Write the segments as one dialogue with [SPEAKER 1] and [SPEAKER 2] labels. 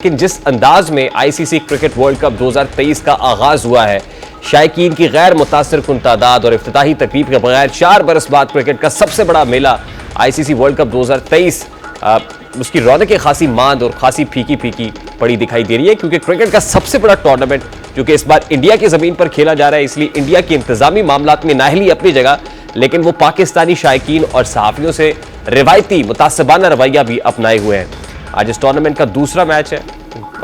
[SPEAKER 1] लेकिन जिस अंदाज में आईसीसी क्रिकेट वर्ल्ड कप 2023 का आगाज हुआ है, शायकीन की गैर मुतासिर कुन तादाद और इफ्तिताही तकरीब के बगैर 4 बरस बाद क्रिकेट का सबसे बड़ा मेला आईसीसी वर्ल्ड कप 2023 उसकी रौनकें खासी मांद और खासी फीकी फीकी पड़ी दिखाई दे रही है, क्योंकि क्रिकेट का सबसे बड़ा टूर्नामेंट जो कि इस बार इंडिया की जमीन पर खेला जा रहा है, इसलिए इंडिया के इंतजामी मामलात में नाहली अपनी जगह, लेकिन वो पाकिस्तानी शायकीन और सहाफियों से रिवायती मुतासबाना रवैया भी अपनाए हुए हैं। आज इस टूर्नामेंट का दूसरा मैच है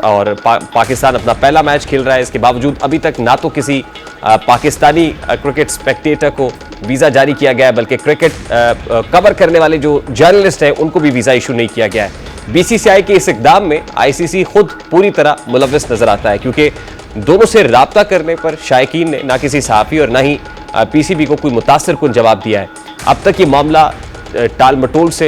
[SPEAKER 1] और पाकिस्तान अपना पहला मैच खेल रहा है। इसके बावजूद अभी तक ना तो किसी पाकिस्तानी क्रिकेट स्पेक्टेटर को वीज़ा जारी किया गया है, बल्कि क्रिकेट कवर करने वाले जो जर्नलिस्ट हैं उनको भी वीज़ा इशू नहीं किया गया है। बीसीसीआई के इस इकदाम में आईसीसी खुद पूरी तरह मुलव्वस नजर आता है, क्योंकि दोनों से राब्ता करने पर शायकीन ने ना किसी सहाफ़ी और ना ही पीसीबी को कोई मुतासिर कुन जवाब दिया है। अब तक ये मामला टाल मटोल से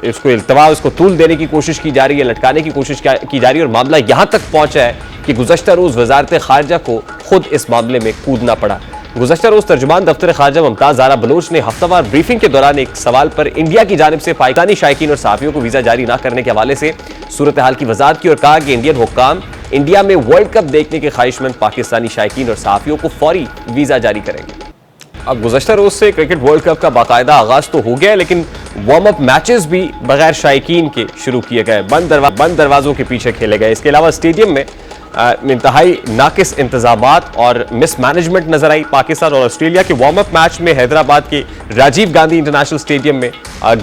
[SPEAKER 1] इसको इल्तवा उसको तूल देने की कोशिश की जा रही है, लटकाने की कोशिश की जा रही है, और मामला यहां तक पहुंचा है कि गुज़श्ता रोज़ वज़ारत ख़ारजा को खुद इस मामले में कूदना पड़ा। गुज़श्ता रोज़ तर्जुमान दफ्तर ख़ारजा मुमताज़ ज़ारा बलोच ने हफ्तावार ब्रीफिंग के दौरान एक सवाल पर इंडिया की जानिब से पाकिस्तानी शायकीन और सहाफ़ियों को वीज़ा जारी न करने के हवाले से सूरत हाल की वज़ाहत की और कहा कि इंडियन हुक्काम इंडिया में वर्ल्ड कप देखने के ख्वाहिशमंद पाकिस्तानी शायकीन और सहाफ़ियों को फौरी वीज़ा जारी करेंगे। अब गुज़श्ता रोज़ से क्रिकेट वर्ल्ड कप का बाकायदा आगाज तो हो गया है, लेकिन वार्म अप मैचेस भी बगैर शायकीन के शुरू किए गए, बंद दरवाजों के पीछे खेले गए। इसके अलावा स्टेडियम में इंतहाई नाकिस इंतजामात और मिसमैनेजमेंट नजर आई। पाकिस्तान और ऑस्ट्रेलिया के वार्म अप मैच में हैदराबाद के राजीव गांधी इंटरनेशनल स्टेडियम में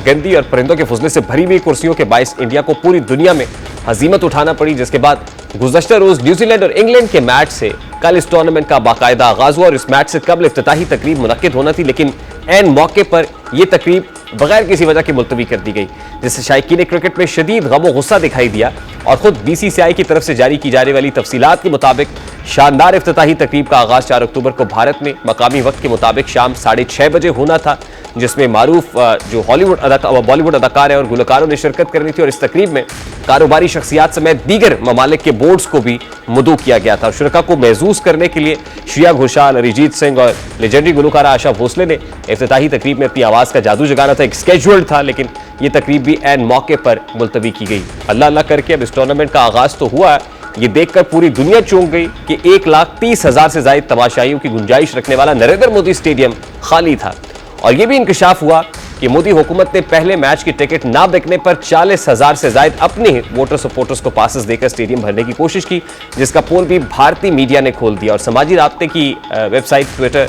[SPEAKER 1] गंदी और परिंदों के फुजले से भरी हुई कुर्सियों के बाइस इंडिया को पूरी दुनिया में हजीमत उठाना पड़ी, जिसके बाद गुज़श्ता रोज न्यूजीलैंड और इंग्लैंड के मैच से कल इस टूर्नामेंट का बाकायदा आगाज हुआ और इस मैच से कबल इफ्तिताही तकरीब मुनक्किद होना थी, लेकिन एन मौके पर यह तकरीब बगैर किसी वजह के मुलतवी कर दी गई, जिससे शायकीन क्रिकेट में शदीद गम गुस्सा दिखाई दिया। और खुद बीसीसीआई की तरफ से जारी की जाने वाली तफसीलात के मुताबिक शानदार इफ्तिताही तकरीब का आगाज 4 अक्टूबर को भारत में मकामी वक्त के मुताबिक शाम 6:30 बजे होना था, जिसमें मारूफ जो बॉलीवुड अदाकार है और गुलकारों ने शिरकत करनी थी। और इस तकरीब में कारोबारी शख्सियात समेत दीगर ममालिक के बोर्ड्स को भी मदऊ किया गया था। शुरका को महसूस करने के लिए श्रेया घोषाल, अरिजीत सिंह और लेजेंडरी गुलकारा आशा भोसले ने इफ्तिताही तकरीब में अपनी आवाज़ का जादू जगाना था। एक स्केड्यूल्ड था, लेकिन ये तकरीब भी एन मौके पर मुलतवी की गई। अल्लाह अल्लाह करके अब इस टूर्नामेंट का आगाज तो हुआ, ये देखकर पूरी दुनिया चौंक गई कि 1,30,000 से ज्यादा तमाशाइयों की गुंजाइश रखने वाला नरेंद्र मोदी स्टेडियम खाली था। और यह भी इंकशाफ हुआ कि मोदी हुकूमत ने पहले मैच की टिकट ना बिकने पर 40,000 से ज्यादा अपने वोटर सपोर्टर्स को पासेस देकर स्टेडियम भरने की कोशिश की, जिसका पोल भी भारतीय मीडिया ने खोल दिया। और समाजी राब्ते की वेबसाइट ट्विटर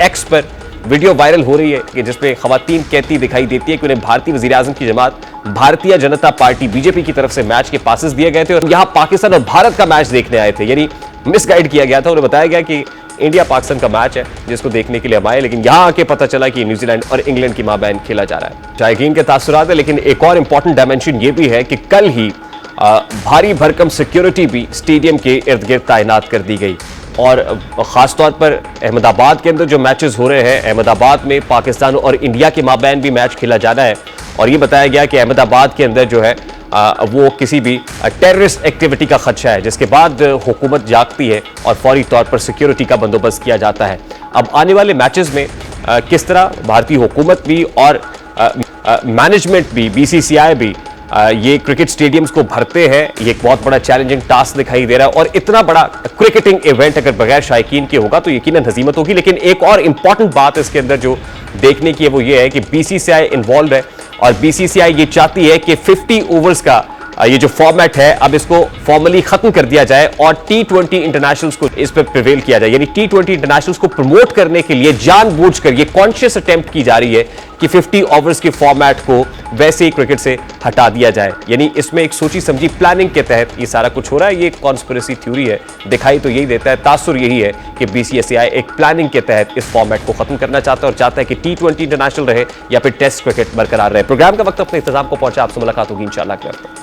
[SPEAKER 1] एक्स पर वीडियो वायरल हो रही है कि जिसमें खवातीन कहती दिखाई देती है कि उन्हें भारतीय वज़ीर आज़म की जमात भारतीय जनता पार्टी बीजेपी की तरफ से मैच के पासेस दिए गए थे और यहाँ पाकिस्तान और भारत का मैच देखने आए थे, यानी मिसगाइड किया गया था। उन्हें बताया गया कि इंडिया पाकिस्तान का मैच है जिसको देखने के लिए हम आए, लेकिन यहाँ आके पता चला कि न्यूजीलैंड और इंग्लैंड की माबैन खेला जा रहा है। शायकीन के तासुरात है, लेकिन एक और इंपॉर्टेंट डायमेंशन ये भी है कि कल ही भारी भरकम सिक्योरिटी भी स्टेडियम के इर्द गिर्द तैनात कर दी गई। और ख़ासतौर पर अहमदाबाद के अंदर जो मैचेस हो रहे हैं, अहमदाबाद में पाकिस्तान और इंडिया के माबैन भी मैच खेला जाना है। और ये बताया गया कि अहमदाबाद के अंदर जो है वो किसी भी टेररिस्ट एक्टिविटी का खदशा है, जिसके बाद हुकूमत जागती है और फौरी तौर पर सिक्योरिटी का बंदोबस्त किया जाता है। अब आने वाले मैचेस में किस तरह भारतीय हुकूमत भी और मैनेजमेंट भी, बीसीसीआई भी ये क्रिकेट स्टेडियम्स को भरते हैं, ये एक बहुत बड़ा चैलेंजिंग टास्क दिखाई दे रहा है। और इतना बड़ा क्रिकेटिंग इवेंट अगर बगैर शायकीन के होगा तो यकीनन हजीमत होगी। लेकिन एक और इंपॉर्टेंट बात इसके अंदर जो देखने की है वो ये है कि बीसीसीआई इन्वॉल्व है और बीसीसीआई ये चाहती है कि 50 ओवर्स का ये जो फॉर्मेट है अब इसको फॉर्मली खत्म कर दिया जाए और T20 इंटरनेशनल्स को इस पर प्रिवेल किया जाए। यानी T20 इंटरनेशनल्स को प्रमोट करने के लिए जानबूझकर ये कॉन्शियस अटेम्प्ट की जा रही है कि 50 ओवर्स के फॉर्मेट को वैसे ही क्रिकेट से हटा दिया जाए। यानी इसमें एक सोची समझी प्लानिंग के तहत ये सारा कुछ हो रहा है। ये कॉन्स्पिरेसी थ्योरी है, दिखाई तो यही देता है, तासुर यही है कि बीसीसीआई एक प्लानिंग के तहत इस फॉर्मेट को खत्म करना चाहता है और चाहता है कि T20 इंटरनेशनल रहे या फिर टेस्ट क्रिकेट बरकरार रहे। प्रोग्राम का वक्त अपने इख्तिताम को पहुंचा, आपसे मुलाकात होगी इंशाअल्लाह।